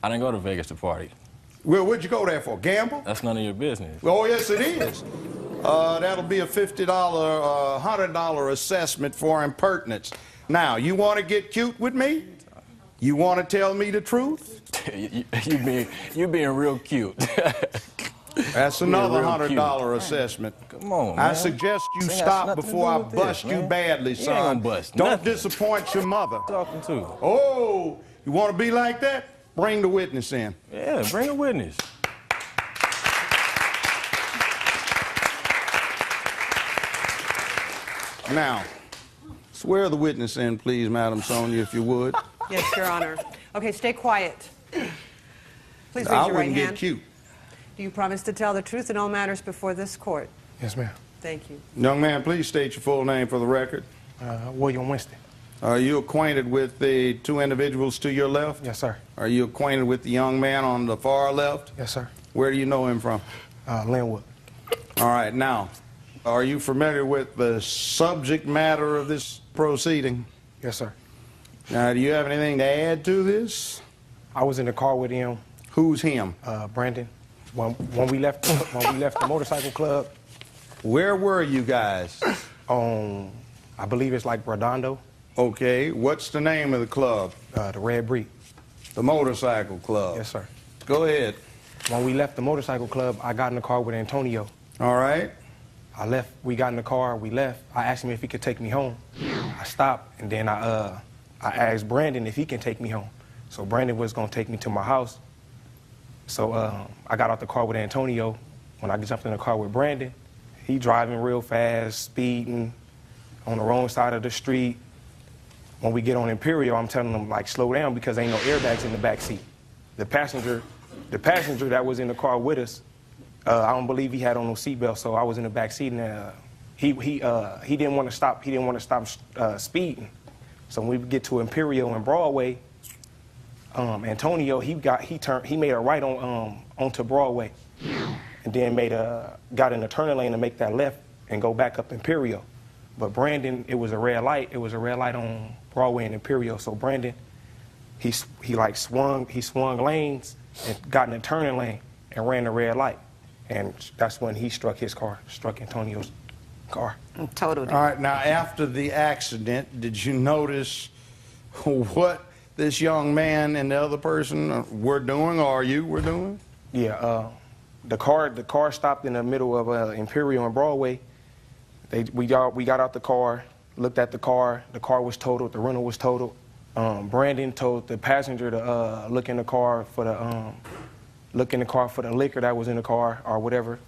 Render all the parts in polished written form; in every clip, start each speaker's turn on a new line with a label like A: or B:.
A: I didn't go to Vegas to party.
B: Well, what'd you go there for? Gamble?
A: That's none of your business.
B: Oh, yes, it is. That'll be a $50, $100 assessment for impertinence. Now, you want to get cute with me? You want to tell me the truth?
A: you being real cute.
B: That's another $100 assessment.
A: Come on, man.
B: I suggest you stop before I bust you badly, son.
A: You ain't gonna bust
B: Don't
A: nothing.
B: disappoint your mother.
A: Talking to.
B: Oh, you want to be like that? Bring the witness in.
A: Yeah, bring a witness.
B: Now, swear the witness in, please, Madam Sonia, if you would.
C: Yes, Your Honor. Okay, stay quiet. Please raise
B: I
C: your right
B: wouldn't
C: hand.
B: get cute.
C: Do you promise to tell the truth in all matters before this court?
D: Yes, ma'am.
C: Thank you.
B: Young man, please state your full name for the record.
D: William Winston.
B: Are you acquainted with the two individuals to your left?
D: Yes, sir.
B: Are you acquainted with the young man on the far left?
D: Yes, sir.
B: Where do you know him from?
D: Linwood.
B: All right, now, are you familiar with the subject matter of this proceeding?
D: Yes, sir.
B: Now, do you have anything to add to this?
D: I was in the car with him,
B: Who's him?
D: Brandon. When we left the motorcycle club,
B: Where were you guys?
D: I believe it's like Redondo,
B: Okay, what's the name of the club?
D: the Red Breed.
B: The motorcycle club.
D: Yes, sir.
B: Go ahead.
D: When we left the motorcycle club, I got in the car with Antonio.
B: All right.
D: I left. We got in the car. We left. I asked him if he could take me home. I stopped, and then I asked Brandon if he can take me home. So Brandon was gonna take me to my house. So I got out the car with Antonio. When I jumped in the car with Brandon, he driving real fast, speeding on the wrong side of the street. When we get on Imperial, I'm telling him like slow down because ain't no airbags in the back seat. The passenger that was in the car with us, I don't believe he had on no seatbelt, so I was in the back seat, and he didn't want to stop. He didn't want to stop speeding. So when we get to Imperial and Broadway, Antonio he made a right on onto Broadway, and then got in the turning lane to make that left and go back up Imperial. But Brandon, it was a red light. It was a red light on Broadway and Imperial. So Brandon, he swung lanes and got in the turning lane and ran the red light. And that's when he struck Antonio's car.
C: Totally.
B: All right, now after the accident, did you notice what this young man and the other person were doing, or you were doing?
D: Yeah, the car stopped in the middle of Imperial and Broadway. We got out the car, looked at the car was totaled, the rental was totaled. Brandon told the passenger to look in the car for the liquor that was in the car or whatever.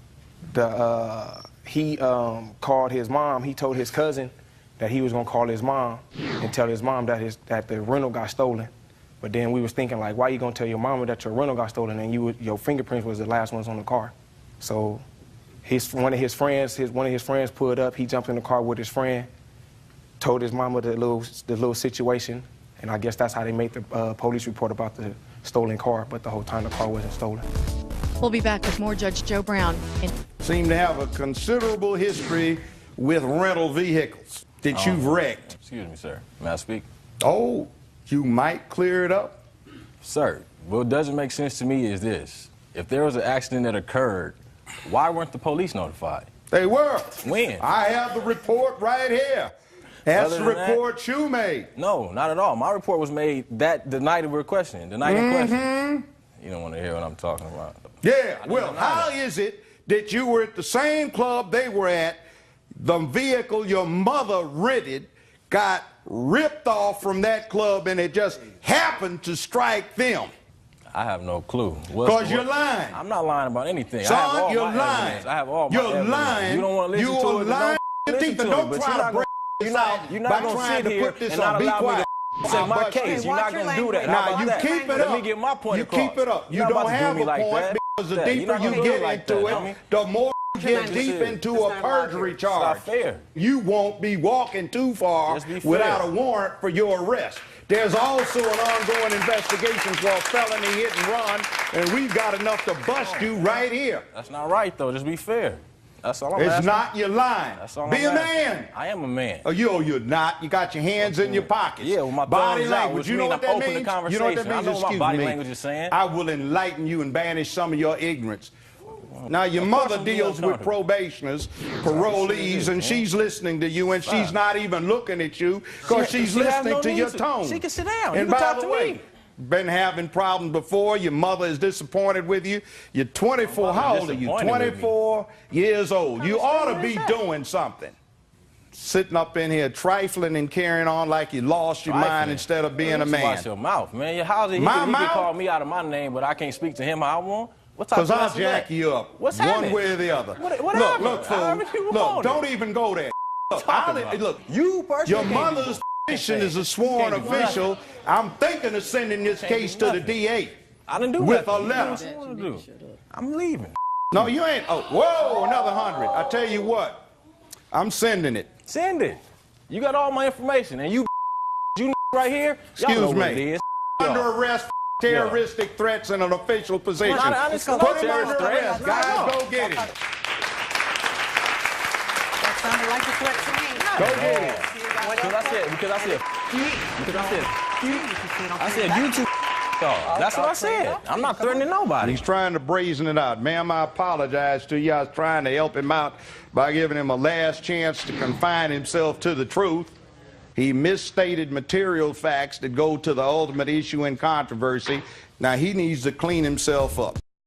D: He called his mom. He told his cousin that he was gonna call his mom and tell his mom that the rental got stolen. But then we was thinking like, why you gonna tell your mama that your rental got stolen and your fingerprints was the last ones on the car? So one of his friends pulled up. He jumped in the car with his friend, told his mama the little situation, and I guess that's how they made the police report about the stolen car. But the whole time the car wasn't stolen.
E: We'll be back with more Judge Joe Brown.
B: Seem to have a considerable history with rental vehicles that you've wrecked.
A: Excuse me, sir. May I speak?
B: Oh, you might clear it up?
A: Sir, what doesn't make sense to me is this. If there was an accident that occurred, why weren't the police notified?
B: They were.
A: When?
B: I have the report right here. That's
A: Other
B: the
A: than that-
B: report you made.
A: No, not at all. My report was made the night we were questioning, the night in question. You don't want to hear what I'm talking about.
B: Yeah, well, how is it that you were at the same club they were at, the vehicle your mother rented got ripped off from that club, and it just happened to strike them?
A: I have no clue.
B: Because you're lying.
A: I'm not lying about anything.
B: Son,
A: I have all
B: you're
A: my
B: lying.
A: evidence. I have all
B: You're
A: my evidence.
B: lying.
A: You don't want to listen
B: You're
A: to it, then
B: lying.
A: don't listen to it.
B: Don't
A: But
B: try to break
A: you're
B: this out
A: not
B: by
A: going to
B: trying
A: sit
B: to
A: here
B: put this
A: and
B: on.
A: not
B: Be
A: allow me
B: quiet.
A: to say my
B: But
A: case. You're not going to do that. How
B: now,
A: about
B: you
A: that?
B: keep it
A: Let
B: up.
A: me get my point
B: You
A: across.
B: keep it up. You
A: You're not
B: don't
A: about to do
B: have
A: me
B: a
A: like
B: point
A: that.
B: because the
A: You're
B: deeper
A: not
B: you
A: gonna do
B: get
A: it like
B: into
A: that,
B: it,
A: homie.
B: the more you get
A: That's
B: deep
A: it.
B: into
C: It's
B: a
C: not allowed
B: perjury
C: here.
B: charge.
A: It's not fair.
B: You won't be walking too far
A: Just be fair.
B: without a warrant for your arrest. There's also an ongoing investigation for a felony hit and run, and we've got enough to bust you right here.
A: That's not right, though. Just be fair. That's all I'm
B: It's
A: asking.
B: not your line.
A: That's all
B: Be
A: I'm
B: a
A: asking.
B: man.
A: I am a man.
B: Oh, you're not. You got your hands in your pockets.
A: Yeah, with my
B: body
A: thumbs out,
B: language.
A: which
B: You know
A: means
B: what
A: I'm
B: that
A: open to
B: means? You know what that
A: conversation. I
B: means?
A: know what my
B: Excuse
A: body
B: me.
A: language is saying.
B: I will enlighten you and banish some of your ignorance. Now, your mother
A: I'm
B: deals with
A: uncomfortable.
B: probationers, parolees, and she's listening to you, and she's not even looking at you because
A: She-
B: she's
A: she has
B: listening
A: no
B: to
A: need
B: your
A: to.
B: tone.
A: She can sit down. You
B: And
A: can
B: by
A: talk
B: the
A: to
B: way,
A: me.
B: been having problems before. Your mother is disappointed with you. You're 24.
A: My mother
B: How old are you?
A: disappointed with me.
B: 24 years old. You ought to
A: What
B: be
A: is that?
B: doing something. Sitting up in here trifling and carrying on like you lost your mind
A: Trifling.
B: instead of being a
A: You
B: man.
A: Watch your mouth, man. How's it? He
B: My
A: can
B: mouth?
A: call me out of my name, but I can't speak to him how I want. What type of
B: Because I'll
A: mess is
B: jack
A: that?
B: you up.
A: What's
B: one
A: happening?
B: way or the other.
A: What
B: look,
A: happened?
B: look, fool.
A: However you
B: Look,
A: want
B: don't
A: it.
B: even go there. Look,
A: Talking about?
B: look,
A: You personally
B: your
A: can't
B: mother's
A: do
B: position
A: nothing.
B: is a sworn
A: Can't do
B: official.
A: nothing.
B: I'm thinking of sending this
A: Can't do
B: case to the
A: nothing.
B: DA
A: I didn't do
B: with
A: nothing.
B: a letter.
A: What you want to do? I'm leaving.
B: No, you ain't. Oh, whoa, another 100. I tell you what, I'm sending it.
A: Send it. You got all my information, and you right here. Y'all know
B: Excuse
A: what it
B: me.
A: is.
B: Under arrest, terroristic threats in an official position.
A: Well, I just
B: Put
A: got
B: him under
A: terrorist
B: arrest.
A: threats.
B: Guys, go get him.
C: That sounded like a threat to me.
B: Go get him.
A: I said you two y'all. That's what I said. I'm not threatening nobody.
B: He's trying to brazen it out. Ma'am, I apologize to you. I was trying to help him out by giving him a last chance to confine himself to the truth. He misstated material facts that go to the ultimate issue in controversy. Now, he needs to clean himself up.